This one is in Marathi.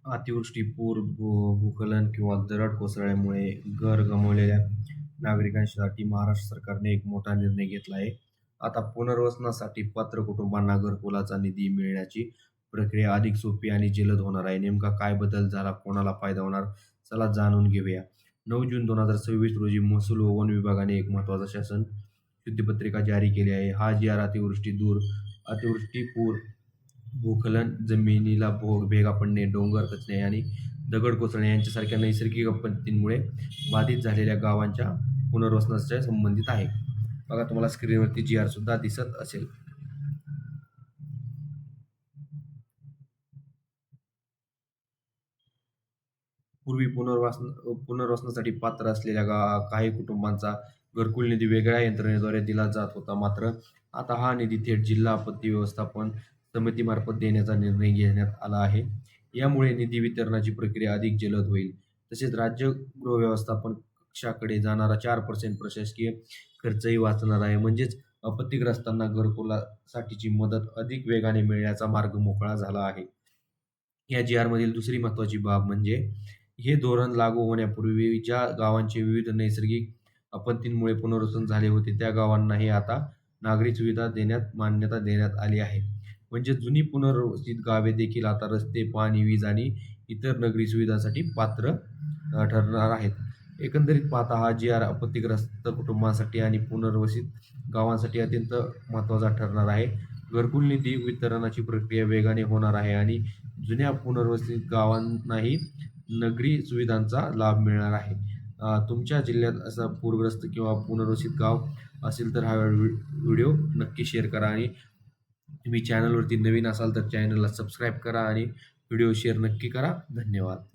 अतिवृष्टी, पूर, भूस्खलन किंवा दरड कोसळल्यामुळे घर गमावलेल्या नागरिकांसाठी महाराष्ट्र सरकारने एक मोठा निर्णय घेतला आहे. आता पुनर्वसनासाठी पात्र कुटुंबांना घरकुलाचा निधी मिळण्याची प्रक्रिया अधिक सोपी आणि जलद होणार आहे. नेमका काय बदल झाला, कोणाला फायदा होणार? चला जाणून घेऊया. 9 जून 2026 रोजी महसूल व वन विभागाने एक महत्त्वाचा शासन शुद्धपत्रिका जारी केली आहे. हा जी-आर अतिवृष्टी, पूर, भूस्खलन, जमिनीला भेगा पडणे, डोंगर खचणे आणि दगड कोसळणे यांच्यासारख्या नैसर्गिक आपत्तींमुळे बाधित झालेल्या गावांच्या पुनर्वसनाच्या संबंधित आहे. बघा, तुम्हाला स्क्रीनवरती जी-आर सुद्धा दिसत असेल. पूर्वी पुनर्वसनासाठी पात्र असलेल्या काही कुटुंबांचा घरकुल निधी वेगळ्या यंत्रणेद्वारे दिला जात होता. मात्र आता हा निधी थेट जिल्हा आपत्ती व्यवस्थापन समितीमार्फत देण्याचा निर्णय घेण्यात आला आहे. यामुळे निधी वितरणाची प्रक्रिया अधिक जलद होईल. तसेच राज्य गृहव्यवस्थापन कक्षाकडे जाणारा 4% प्रशासकीय खर्चही वाचणार आहे. म्हणजेच आपत्तीग्रस्तांना घरकुलासाठीची मदत अधिक वेगाने मिळण्याचा मार्ग मोकळा झाला आहे. या जी-आरमधील दुसरी महत्त्वाची बाब म्हणजे हे धोरण लागू होण्यापूर्वी ज्या गावांचे विविध नैसर्गिक आपत्तींमुळे पुनर्वसन झाले होते, त्या गावांनाही आता नागरी सुविधा देण्यात मान्यता देण्यात आली आहे. म्हणजे जुनी पुनर्वसित गावे देखील आता रस्ते, पाणी, वीज आणि इतर नागरी सुविधांसाठी पात्र ठरणार आहेत. एकंदरीत पाहता हा जी-आर आपत्तीग्रस्त कुटुंबांसाठी आणि पुनर्वसित गावांसाठी अत्यंत महत्त्वाचा ठरणार आहे. घरकुल निधी वितरणाची प्रक्रिया वेगाने होणार आहे आणि जुन्या पुनर्वसित गावांनाही नागरी सुविधांचा लाभ मिळणार आहे. तुमच्या जिल्ह्यात असा पूरग्रस्त किंवा पुनर्वसित गाव असेल तर हा व्हिडिओ नक्की शेअर करा आणि तुम्ही चॅनलवरती नवीन असाल तर चॅनलला सबस्क्राईब करा आणि व्हिडिओ शेअर नक्की करा. धन्यवाद.